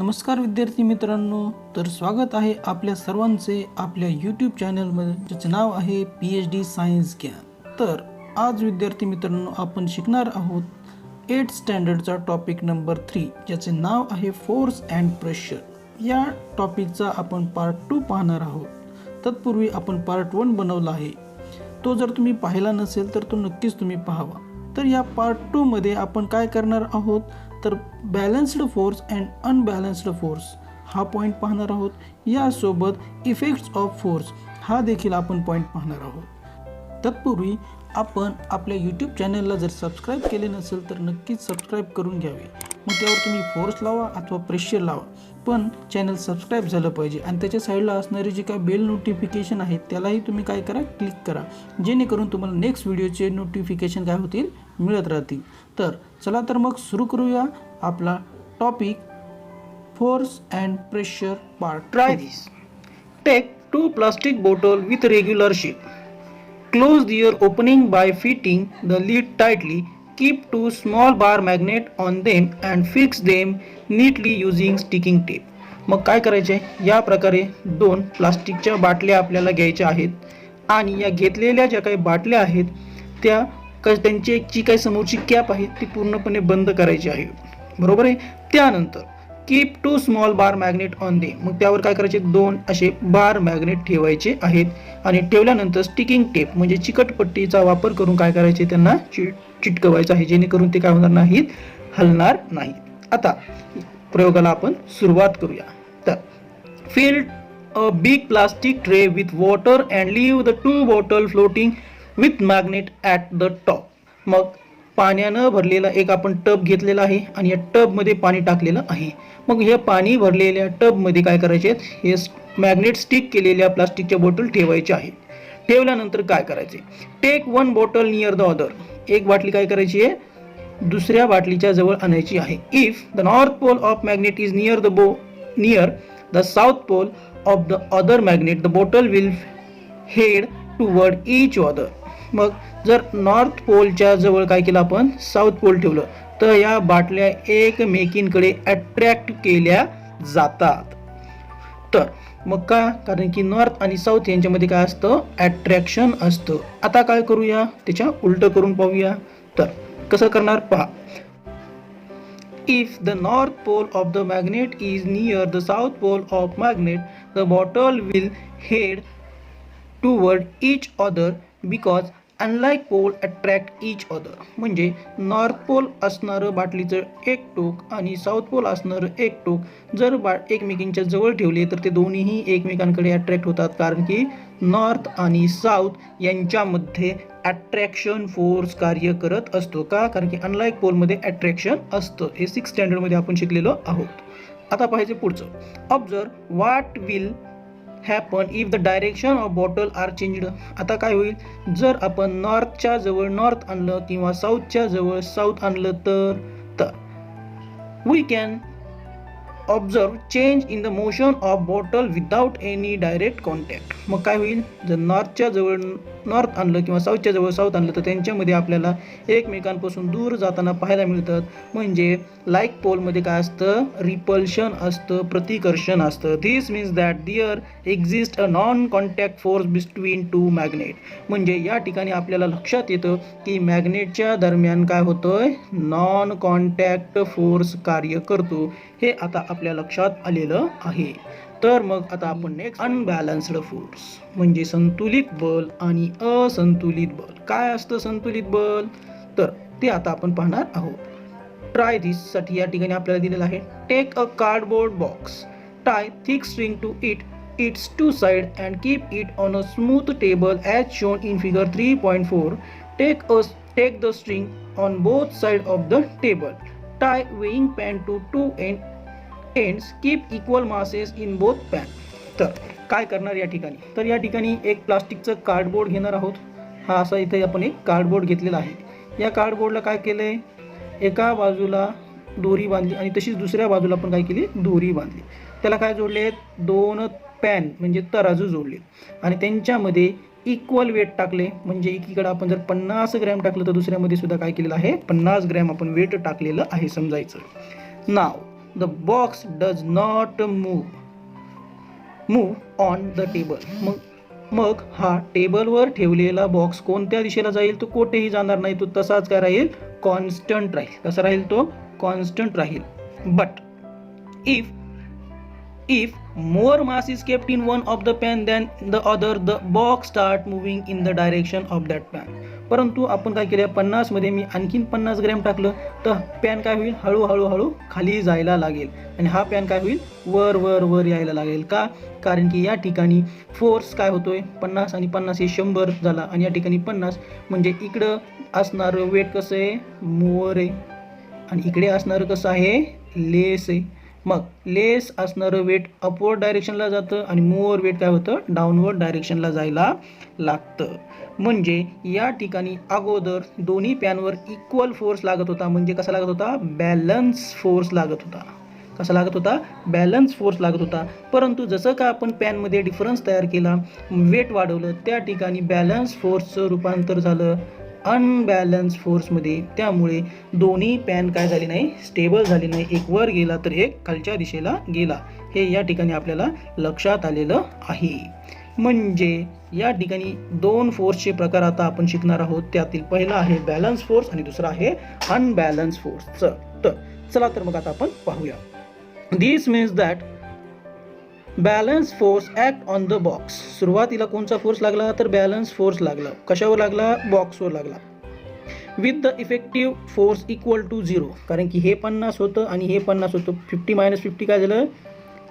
नमस्कार विद्यार्थी मित्रांनो, तर स्वागत आहे आपल्या सर्वांचे आपल्या यूट्यूब चॅनलमध्ये, ज्याचे नाव आहे PhD सायन्स ज्ञान. तर आज विद्यार्थी मित्रांनो आपण शिकणार आहोत 8th स्टँडर्डचा टॉपिक नंबर 3, ज्याचे नाव आहे फोर्स अँड प्रेशर. या टॉपिकचा आपण पार्ट 2 पाहणार आहोत. तत्पूर्वी आपण पार्ट 1 बनवला आहे, तो जर तुम्ही पाहिला नसेल तर तो नक्कीच तुम्ही पाहावा. तर या पार्ट 2 मध्ये आपण काय करणार आहोत, तर balanced force and unbalanced force हा पॉईंट पाहणार आहोत. यासोबत इफेक्ट्स ऑफ फोर्स हा देखील आपण पॉईंट पाहणार आहोत. तत्पूर्वी आपण आपल्या यूट्यूब चॅनलला जर सबस्क्राईब केले नसेल तर नक्कीच सबस्क्राईब करून घ्यावे. मग त्यावर तुम्ही फोर्स लावा अथवा प्रेशर लावा, पण चॅनल सबस्क्राईब झालं पाहिजे. आणि त्याच्या साईडला असणारी जी काय बेल नोटिफिकेशन आहे त्यालाही तुम्ही काय करा, क्लिक करा, जेणेकरून तुम्हाला नेक्स्ट व्हिडिओचे नोटिफिकेशन काय होतील, मिळत राहतील. तर चला तर मग सुरू करूया आपला topic force and pressure part. Try this. Take 2 plastic bottle with regular shape. Close their opening by fitting the lid tightly. Keep 2 small bar magnet on them and fix them neatly using sticking tape. मग काय करायचे, या प्रकारे 2 प्लास्टिकच्या बाटल्या आपल्याला घ्यायच्या आहेत आणि या घेतलेल्या ज्या काही बाटल्या आहेत त्या त्यांची जी काही समोरची कॅप आहे ती पूर्णपणे बंद करायची आहे, बरोबर आहे. त्यानंतर keep 2 small bar magnet on दे. मग त्यावर काय करायचे, 2 असे बार मॅग्नेट ठेवायचे आहेत आणि ठेवल्यानंतर स्टिकिंग टेप म्हणजे चिकटपट्टीचा वापर करून काय करायचे, त्यांना चिटकवायचं आहे, जेणेकरून ते काय होणार नाहीत, हलणार नाहीत. आता प्रयोगाला आपण सुरुवात करूया. तर fill a big plastic tray with water and leave the 2 bottle floating with magnet at the top. मग पाण्यानं भरलेला एक आपण टब घेतलेला आहे आणि या टबमध्ये पाणी टाकलेलं आहे. मग हे पाणी भरलेल्या टबमध्ये काय करायचे, हे मॅग्नेट स्टिक केलेल्या प्लास्टिकच्या बॉटल ठेवायचे आहे. ठेवल्यानंतर काय करायचे, take 1 bottle near the other. एक बाटली काय करायची आहे, दुसऱ्या बाटलीच्या जवळ आणायची आहे. If the north pole of magnet is near the south pole of the other magnet the bottle will head toward each other. मग जर नॉर्थ पोलच्या जवळ काय केलं, आपण साऊथ पोल ठेवलं, तर या बाटल्या एकमेकींकडे अट्रॅक्ट केल्या जातात. तर मग का, कारण की नॉर्थ आणि साऊथ यांच्यामध्ये काय असतं, अट्रॅक्शन असतं. आता काय करूया, त्याच्या उलट करून पाहूया. तर कसं करणार पहा. If the north pole of the magnet is near the south pole of magnet the bottle will head toward each other because unlike pole attract each other. म्हणजे नॉर्थ पोल असणारं बाटलीचं एक टोक आणि साऊथ पोल असणारं एक टोक जर एकमेकींच्या जवळ ठेवले तर ते दोन्हीही एकमेकांकडे अट्रॅक्ट होतात, कारण की नॉर्थ आणि साऊथ यांच्यामध्ये अट्रॅक्शन फोर्स कार्य करत असतो. का, कारण की अनलाईक पोलमध्ये अट्रॅक्शन असतं. हे 6th स्टँडर्डमध्ये आपण शिकलेलो आहोत. आता पाहायचं पुढचं. Observe what will happen if the direction of bottle are changed. आता काय होईल, जर आपण नॉर्थच्या जवळ नॉर्थ आणलं किंवा साऊथच्या जवळ साऊथ आणलं तर we can observe change in the motion of bottle without any direct contact. मग काय होईल, जर नॉर्थच्या जवळ नॉर्थ आणलं किंवा साऊथच्या जवळ साऊथ आणलं तर त्यांच्यामध्ये आपल्याला एकमेकांपासून दूर जाताना पाहायला मिळतात. म्हणजे लाईक पोलमध्ये काय असतं, रिपल्शन असतं, प्रतिकर्षण असतं. This means that there exist a non contact force between 2 magnet. म्हणजे या ठिकाणी आपल्याला लक्षात येतं की मॅग्नेटच्या दरम्यान काय होतंय, नॉन कॉन्टॅक्ट फोर्स कार्य करतो. हे आता आपल्या लक्षात आलेलं आहे. तर मग आता आपण नेक्स्ट अनबॅलन्स्ड फोर्स म्हणजे संतुलित बल आणि असंतुलित बल. काय असतं संतुलित बल, तर ते आता आपण पाहणार आहोत. ट्राय दिस साठी या ठिकाणी आपल्याला दिलेलं आहे. Take a cardboard box, tie thick string to its 2 side and keep it on a smooth table as shown in figure 3.4. Take the string on both side of the table. Tie weighing pan to 2 ends. Keep equal masses in both pan. तर काय करणार या ठिकाणी, तर या ठिकाणी एक प्लास्टिकचं कार्डबोर्ड घेणार आहोत. हा असा इथे आपण एक कार्डबोर्ड घेतलेला आहे. या कार्डबोर्डला काय केलंय, एका बाजूला दोरी बांधली आणि तशीच दुसऱ्या बाजूला पण काय केली, दोरी बांधली. त्याला काय जोडले, 2 पॅन म्हणजे तराजू जोडले आणि त्यांच्यामध्ये इक्वल वेट टाकले. म्हणजे एकीकडे आपण जर 50 ग्रॅम टाकलं तर दुसऱ्यामध्ये सुद्धा काय केलेलं आहे, 50 ग्रॅम आपण वेट टाकलेलं आहे समजायचं. नाव the box does not move on the table. मग हा टेबलवर ठेवलेला बॉक्स कोणत्या दिशेला जाईल? तो कोठेही जाणार नाही, तो तसाच काय राहील? कॉन्स्टंट राहील. कसा राहील तो? कॉन्स्टंट राहील. But if more mass is kept in one of the pan than the other, the box start moving in the direction of that pan. परंतु आपण काय केलं, 50 मध्ये मी आणखीन 50 ग्रॅम टाकलं तर पॅन काय होईल? हळूहळू खाली जायला लागेल आणि हा पॅन काय होईल? वर वर वर यायला लागेल. का? कारण की या ठिकाणी फोर्स काय होतोय? 50 आणि 50 हे 100 झाला आणि या ठिकाणी 50 म्हणजे इकडं असणारं वेट कसं आहे? मोर आहे आणि इकडे असणारं कसं आहे? लेस आहे. मग लेस असणारं वेट अपवर्ड डायरेक्शनला जातं आणि मोर वेट काय होतं? डाऊनवर्ड डायरेक्शनला जायला लागतं. म्हणजे या ठिकाणी अगोदर दोन्ही पॅनवर इक्वल फोर्स लागत होता. म्हणजे कसा लागत होता? बॅलन्स फोर्स लागत होता. कसा लागत होता? बॅलन्स फोर्स लागत होता. परंतु जसं का आपण पॅनमध्ये डिफरन्स तयार केला, वेट वाढवलं, त्या ठिकाणी बॅलन्स फोर्सचं रूपांतर झालं अनबॅलन्स फोर्समध्ये. त्यामुळे दोन्ही पॅन काय झाले नाही? स्टेबल झाले नाही. एक वर गेला तर एक खालच्या दिशेला गेला. हे या ठिकाणी आपल्याला लक्षात आलेलं आहे. म्हणजे या ठिकाणी 2 फोर्सचे प्रकार आता आपण शिकणार आहोत. त्यातील पहिला आहे बॅलन्स फोर्स आणि दुसरा आहे अनबॅलन्स फोर्स. तर चला तर मग आता आपण पाहूया. This means that balance force act on the box. सुरुवातीला कोणचा फोर्स लागला? तर बॅलन्स फोर्स लागला. कशावर लागला? बॉक्सवर लागला. With the effective force equal to 0. कारण की हे 50 होतं आणि हे 50 होतं. 50 - 50 काय झालं?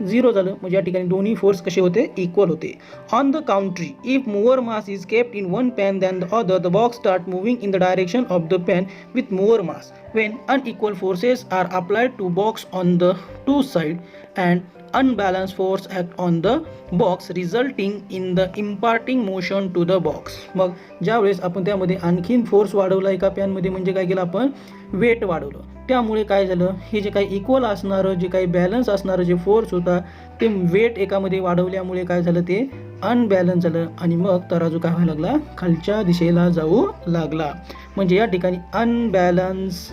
0 झालं. म्हणजे या ठिकाणी दोन्ही फोर्स कसे होते? इक्वल होते. On the contrary, if more mass is kept in one pan than the other, the box start moving in the direction of the pan with more mass. When unequal forces are applied to box on the two side and unbalanced force act on the box resulting in the imparting motion to the box. मग ज्यावेळेस आपण त्यामध्ये आणखीन force वाढवला एका पॅनमध्ये, म्हणजे काय केलं आपण? वेट वाढवलं. त्यामुळे काय झालं? हे जे काही इक्वल असणारं, जे काही बॅलन्स असणारं जे फोर्स होता, ते वेट एकामध्ये वाढवल्यामुळे काय झालं? ते अनबॅलन्स झालं आणि मग तराजू काय व्हायला लागला? खालच्या दिशेला जाऊ लागला. म्हणजे या ठिकाणी अनबॅलन्स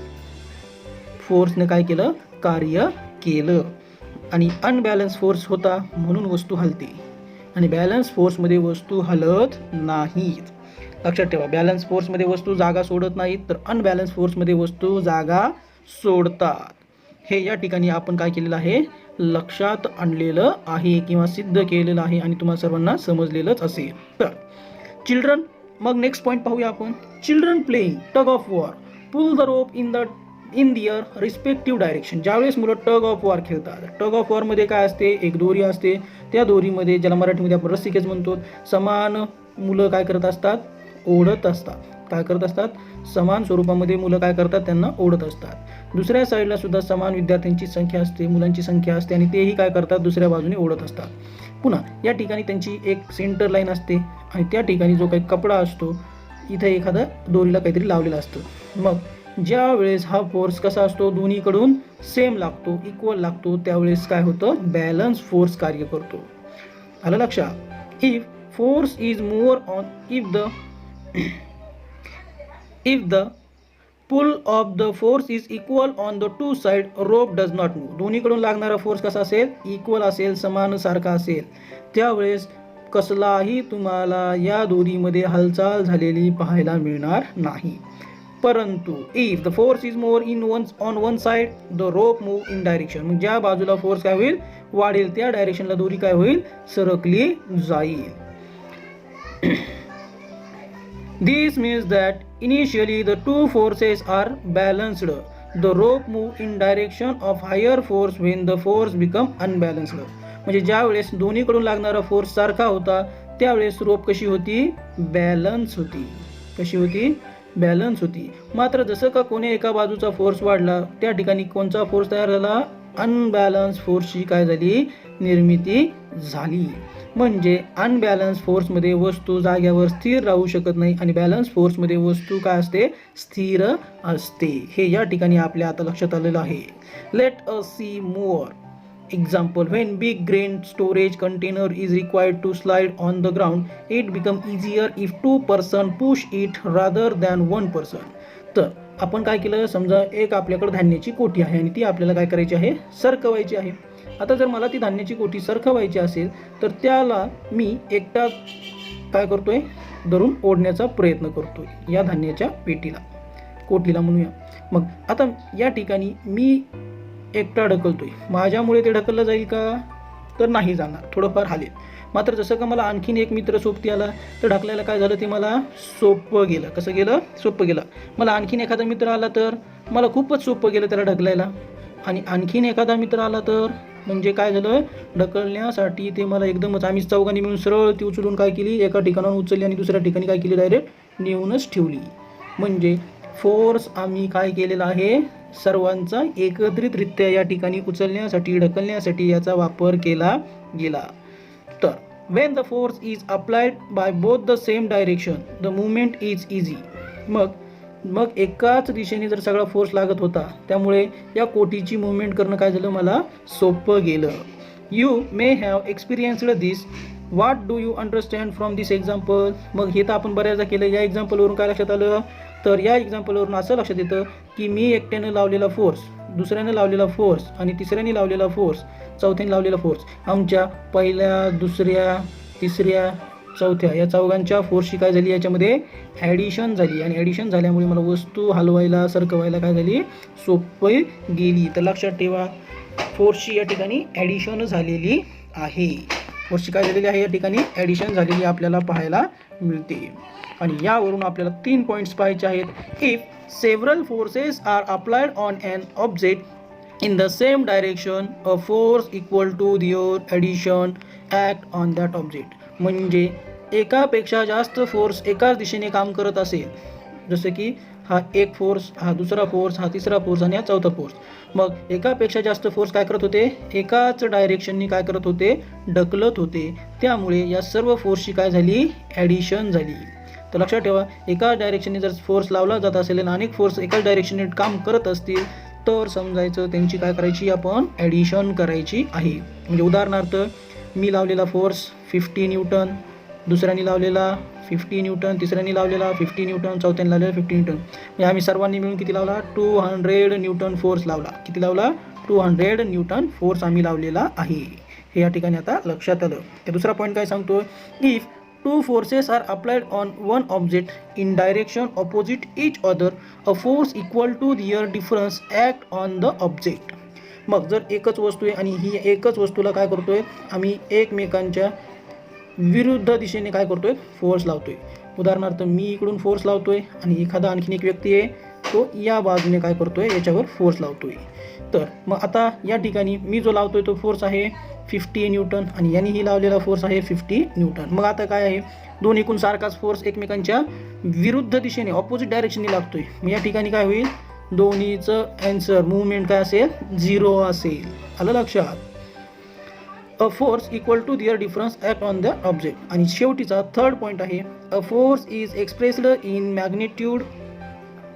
फोर्सने काय केलं? कार्य केलं. आणि अनबॅलन्स फोर्स होता म्हणून वस्तू हलते आणि बॅलन्स फोर्समध्ये वस्तू हलत नाहीत. लक्षात ठेवा, बॅलन्स फोर्समध्ये वस्तू जागा सोडत नाहीत, तर अनबॅलन्स फोर्समध्ये वस्तू जागा सोडतात. हे या ठिकाणी आपण काय केलेलं आहे? लक्षात आणलेलं आहे किंवा सिद्ध केलेलं आहे आणि तुम्हाला सर्वांना समजलेलंच असेल. तर चिल्ड्रन, मग नेक्स्ट पॉईंट पाहूया आपण. Children playing tug of war pull the rope in their respective direction. ज्यावेळेस मुलं टग ऑफ वॉर खेळतात, टग ऑफ वॉरमध्ये काय असते? एक दोरी असते. त्या दोरीमध्ये, ज्याला मराठीमध्ये आपण रस्सीखेच म्हणतो, समान मुलं काय करत असतात? ओढत असतात. काय करत असतात? समान स्वरूपामध्ये मुलं काय करतात? त्यांना ओढत असतात. दुसऱ्या साईडला सुद्धा समान विद्यार्थ्यांची संख्या असते, मुलांची संख्या असते आणि तेही काय करतात? दुसऱ्या बाजूने ओढत असतात. पुन्हा या ठिकाणी त्यांची एक सेंटर लाईन असते आणि त्या ठिकाणी जो काही कपडा असतो, इथे एखादा दोरीला काहीतरी लावलेलं असतं. मग ज्या वेळेस हा फोर्स कसा असतो? दोन्हीकडून सेम लागतो, इक्वल लागतो, त्यावेळेस काय होतं? बॅलन्स फोर्स कार्य करतो. आलं लक्षात? If force is more on if the pull of the force is equal on the two side, rope does not move. दोन्हीकडून लागणारा फोर्स कसा असेल? इक्वल असेल, समान सारखा असेल. त्यावेळेस कसलाही तुम्हाला या दोरीमध्ये हालचाल झालेली पाहायला मिळणार नाही. परंतु if the force is more on one side, the rope move in direction. मग ज्या बाजूला फोर्स काय होईल? वाढेल, त्या डायरेक्शनला दोरी काय होईल? सरकली जाईल. This means that initially the two forces are balanced. The rope move in direction of higher force when the force become unbalanced. म्हणजे ज्या वेळेस दोन्हीकडून लागणारा फोर्स सारखा होता, त्यावेळेस रोप कशी होती? बॅलन्स होती. कशी होती? बॅलन्स होती. मात्र जसं का कोणी एका बाजूचा फोर्स वाढला, त्या ठिकाणी कोणचा फोर्स तयार झाला? अनबॅलन्स फोर्सची काय झाली? निर्मिती झाली. म्हणजे अनबॅलन्स फोर्समध्ये वस्तू जाग्यावर स्थिर राहू शकत नाही आणि बॅलन्स फोर्समध्ये वस्तू काय असते? स्थिर असते. हे या ठिकाणी आपल्या आता लक्षात आलेलं आहे. Let us see more example. When big grain storage container is required to slide on the ground, it become easier if two person push it rather than one person. तर आपण काय केलं, समजा एक आपल्याकडे धान्याची कोठी आहे आणि ती आपल्याला काय करायची आहे, सरकवायची आहे. आता जर मला ती धान्याची कोठी सरकवायची असेल तर त्याला मी एकटा काय करतोय, धरून ओढण्याचा प्रयत्न करतोय या धान्याच्या पेटीला, कोठीला म्हणूया. मग आता या ठिकाणी मी एकटा ढकलतोय, माझ्यामुळे ते ढकललं जाईल का, तर नाही जाणार, थोडंफार हालेल. मात्र जसं का मला आणखीन एक मित्र सोबती आला तर ढकलायला काय झालं, ते मला सोपं गेलं. कसं गेलं, सोपं गेलं. मला आणखीन एखादा मित्र आला तर मला खूपच सोपं गेलं त्याला ढकलायला. आणि आणखीन एखादा मित्र आला तर म्हणजे काय झालं, ढकलण्यासाठी ते मला एकदमच, आम्ही चौघांनी मिळून सरळ ती उचलून काय केली, एका ठिकाणाहून उचलली आणि दुसऱ्या ठिकाणी काय केली, डायरेक्ट नेऊनच ठेवली. म्हणजे फोर्स आम्ही काय केलेला आहे, सर्वांचा एकत्रितरित्या या ठिकाणी उचलण्यासाठी, ढकलण्यासाठी याचा वापर केला गेला. तर when the force is applied by both the same direction the movement is easy. मग एकाच दिशेने जर सगळा फोर्स लागत होता, त्यामुळे या कोठीची मुवमेंट करणं काय झालं, मला सोपं गेलं. You may have experienced this. What do you understand from this example. मग हे तर आपण बऱ्याचदा केलं. या एक्झाम्पलवरून काय लक्षात आलं, तर या एक्झाम्पलवरून असं लक्षात येतं की मी एकट्यानं लावलेला फोर्स, दुसऱ्याने लावलेला फोर्स आणि तिसऱ्याने लावलेला फोर्स, चौथ्याने लावलेला फोर्स, आमच्या पहिल्या, दुसऱ्या, तिसऱ्या, चौथ्या या चौघांच्या फोर्सची काय झाली, याच्यामध्ये ॲडिशन झाली. आणि ॲडिशन झाल्यामुळे मला वस्तू हलवायला, सरकवायला काय झाली, सोपी गेली. तर लक्षात ठेवा, फोर्सची या ठिकाणी ॲडिशन झालेली आहे. फोर्सची काय झालेली आहे, या ठिकाणी ॲडिशन झालेली आपल्याला पाहायला मिळते. आणि यावरून आपल्याला 3 पॉईंट्स पाहायचे आहेत. If several forces are applied on an object in the same direction a force equal to their addition act on that object. म्हणजे एकापेक्षा जास्त फोर्स एकाच दिशेने काम करत असेल, जसं की हा एक फोर्स, हा दुसरा फोर्स, हा तिसरा फोर्स आणि हा चौथा फोर्स. मग एकापेक्षा जास्त फोर्स काय करत होते, एकाच डायरेक्शननी काय करत होते, ढकलत होते. त्यामुळे या सर्व फोर्सची काय झाली, ॲडिशन झाली. तर लक्षात ठेवा, एकाच डायरेक्शनने जर फोर्स लावला जात असेल आणि अनेक फोर्स एकाच डायरेक्शनने काम करत असतील तर समजायचं त्यांची काय करायची, आपण ॲडिशन करायची आहे. म्हणजे उदाहरणार्थ मी लावलेला फोर्स 50 न्यूटन, दुसऱ्याने लावलेला 50 न्यूटन, तिसऱ्याने लावलेला 50 न्यूटन, चौथ्याने लावलेला 50 न्यूटन. म्हणजे आम्ही सर्वांनी मिळून किती लावला, 200 न्यूटन फोर्स लावला. किती लावला, 200 न्यूटन फोर्स आम्ही लावलेला आहे. हे या ठिकाणी आता लक्षात आलं. तर दुसरा पॉईंट काय सांगतो, if two forces are applied on one object in direction opposite each other, a force equal to their difference act on the object. मग जर एकच वस्तू आहे आणि ही एकच वस्तूला काय करतोय, आम्ही एकमेकांच्या विरुद्ध दिशेने काय करतोय, फोर्स लावतोय. उदाहरणार्थ मी इकडून फोर्स लावतोय आणि एखादा आणखीन एक व्यक्ती आहे तो या बाजूने काय करतोय, याच्यावर फोर्स लावतोय. तर मग आता या ठिकाणी मी जो लावतोय तो फोर्स आहे 50 न्यूटन आणि यांनीही लावलेला फोर्स आहे 50 न्यूटन. मग आता काय आहे, दोन एकूण सारखाच फोर्स एकमेकांच्या विरुद्ध दिशेने, ऑपोजिट डायरेक्शनने लागतोय. मग या ठिकाणी काय होईल, दोन्हीचं ॲन्सर, मुवमेंट काय असेल, 0 असेल. आलं लक्षात. A force equal to their difference act on the object. आणि शेवटीचा थर्ड पॉईंट आहे, a force is expressed in magnitude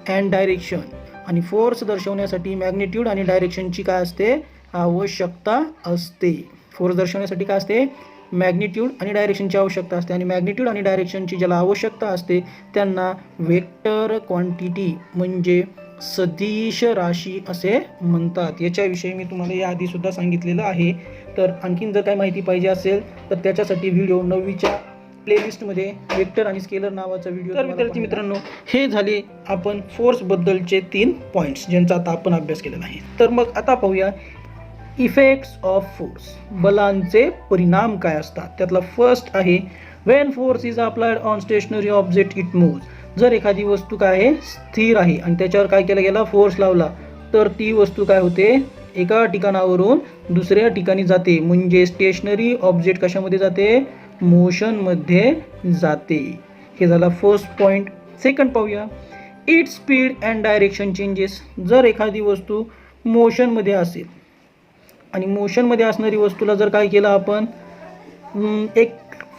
and direction. आणि फोर्स दर्शवण्यासाठी मॅग्निट्यूड आणि डायरेक्शनची काय असते, आवश्यकता असते. फोर्स दर्शवण्यासाठी काय असते, मॅग्निट्यूड आणि डायरेक्शनची आवश्यकता असते. आणि मॅग्निट्यूड आणि डायरेक्शनची ज्याला आवश्यकता असते त्यांना वेक्टर क्वांटिटी म्हणजे सदिश राशी असे म्हणतात. याच्याविषयी मी तुम्हाला याआधी सुद्धा सांगितलेलं आहे. तर आणखीन जर काय माहिती पाहिजे असेल तर त्याच्यासाठी व्हिडिओ 9वीच्या प्लेलिस्टमध्ये वेक्टर आणि स्केलर नावाचा व्हिडिओ. तर विद्यार्थी मित्रांनो, हे झाले आपण फोर्सबद्दलचे 3 पॉईंट्स ज्यांचा आता आपण अभ्यास केलेला आहे. तर मग आता पाहूया इफेक्ट्स ऑफ फोर्स, बलांचे परिणाम काय असतात. त्यातला फर्स्ट आहे, when force is applied on stationary object it moves. जर एखादी वस्तू काय आहे, स्थिर आहे आणि त्याच्यावर काय केला गेला, फोर्स लावला, तर ती वस्तू काय होते, एका ठिकाणावरून दुसऱ्या ठिकाणी जाते. म्हणजे स्टेशनरी ऑब्जेक्ट कशामध्ये जाते, मोशनमध्ये जाते. हे झाला फर्स्ट पॉईंट. सेकंड पाहूया, it speed and direction changes. जर एखादी वस्तू मोशनमध्ये असेल आणि मोशनमध्ये असणारी वस्तूला जर काय केलं आपण, एक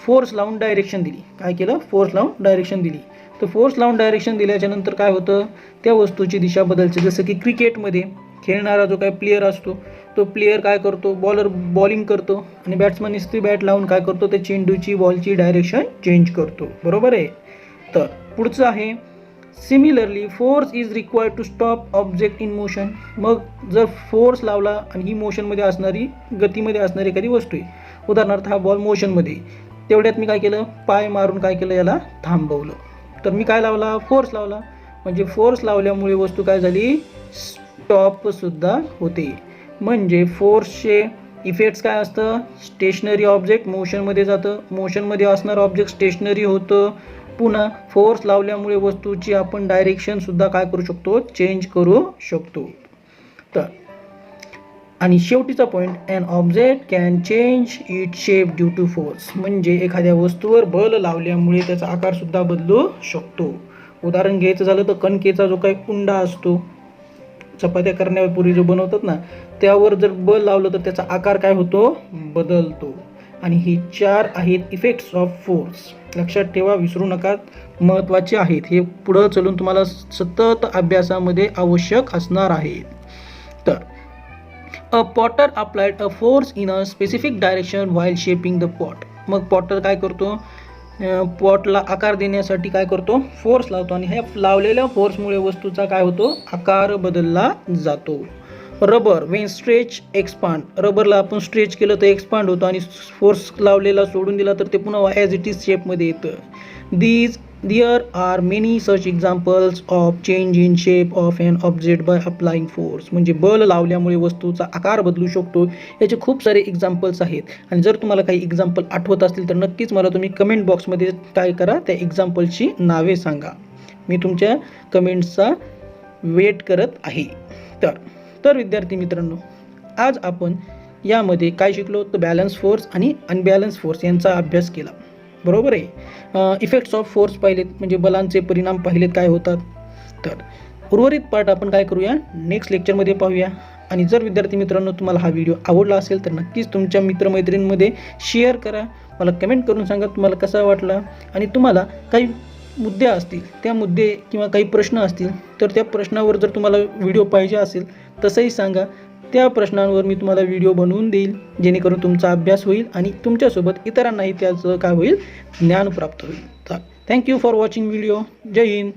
फोर्स लावून डायरेक्शन दिली. काय केलं, फोर्स लावून डायरेक्शन दिली. तर फोर्स लावून डायरेक्शन दिल्याच्या नंतर काय होतं, त्या वस्तूची दिशा बदलते. जसं की क्रिकेटमध्ये खेळणारा जो काय प्लेयर असतो तो प्लेयर काय करतो, बॉलर बॉलिंग करतो आणि बॅट्समन नुसती बॅट लावून काय करतो, त्या चेंडूची, बॉलची डायरेक्शन चेंज करतो. बरोबर आहे. तर पुढचं आहे, similarly force is required to stop object in motion. मग जर फोर्स लावला आणि ही मोशनमध्ये असणारी गतीमध्ये असणारी एखादी वस्तू आहे, उदाहरणार्थ हा बॉल मोशनमध्ये, तेवढ्यात मी काय केलं, पाय मारून काय केलं, याला थांबवलं. तर मी काय लावला, फोर्स लावला. म्हणजे फोर्स लावल्यामुळे वस्तू काय झाली, स्टॉपसुद्धा होते. म्हणजे फोर्सचे इफेक्ट्स काय असतं, स्टेशनरी ऑब्जेक्ट मोशनमध्ये जातं, मोशनमध्ये असणारं ऑब्जेक्ट स्टेशनरी होतं. पुन्हा फोर्स लावल्यामुळे वस्तूची आपण डायरेक्शनसुद्धा काय करू शकतो, चेंज करू शकतो. तर आणि शेवटीचा point, an object can change it shape due to force. म्हणजे एखाद्या वस्तूवर बल लावल्यामुळे त्याचा आकारसुद्धा बदलू शकतो. उदाहरण घ्यायचं झालं तर कणकेचा जो काही कुंडा असतो, चपात्या करण्यापूर्वी जो बनवतात ना, त्यावर जर बल लावलं तर त्याचा आकार काय होतो, बदलतो. आणि ही 4 आहेत इफेक्ट्स ऑफ फोर्स. लक्षात ठेवा, विसरू नका, महत्त्वाचे आहेत. हे पुढं चलून तुम्हाला सतत अभ्यासामध्ये आवश्यक असणार आहे. तर a potter applied a force in a specific direction while shaping the pot. मग पॉटर काय करतो, पॉटला आकार देण्यासाठी काय करतो, फोर्स लावतो. आणि ह्या लावलेल्या फोर्समुळे वस्तूचा काय होतो, आकार बदलला जातो. Rubber when stretch expand. रबरला आपण स्ट्रेच केलं तर एक्सपांड होतं, आणि फोर्स लावलेला सोडून दिला तर ते पुन्हा ॲज इट इज शेपमध्ये येतं. There are many such examples of change in shape of an object by applying force. म्हणजे बल लावल्यामुळे वस्तूचा आकार बदलू शकतो. याचे खूप सारे एक्झाम्पल्स आहेत. आणि जर तुम्हाला काही एक्झाम्पल आठवत असतील तर नक्कीच मला तुम्ही कमेंट बॉक्समध्ये काय करा, त्या एक्झाम्पलची नावे सांगा. मी तुमच्या कमेंट्सचा वेट करत आहे. तर विद्यार्थी मित्रांनो, आज आपण यामध्ये काय शिकलो, तर बॅलन्स फोर्स आणि अनबॅलन्स फोर्स यांचा अभ्यास केला. बरोबर आहे. इफेक्ट्स ऑफ फोर्स पाहिलेत, म्हणजे बलांचे परिणाम पाहिलेत काय होतात. तर उर्वरित पार्ट आपण काय करूया, नेक्स्ट लेक्चरमध्ये पाहूया. आणि जर विद्यार्थी मित्रांनो तुम्हाला हा व्हिडिओ आवडला असेल तर नक्कीच तुमच्या मित्रमैत्रिणींमध्ये शेअर करा. मला कमेंट करून सांगा तुम्हाला कसा वाटला. आणि तुम्हाला काही मुद्दे असतील, त्या मुद्दे किंवा काही प्रश्न असतील तर त्या प्रश्नावर जर तुम्हाला व्हिडिओ पाहिजे असेल तसंही सांगा. त्या प्रश्नांवर मी तुम्हाला व्हिडिओ बनवून देईल, जेणेकरून तुमचा अभ्यास होईल आणि तुमच्यासोबत इतरांनाही त्याचं काय होईल, ज्ञान प्राप्त होईल. तर थँक्यू फॉर वॉचिंग व्हिडिओ. जय हिंद.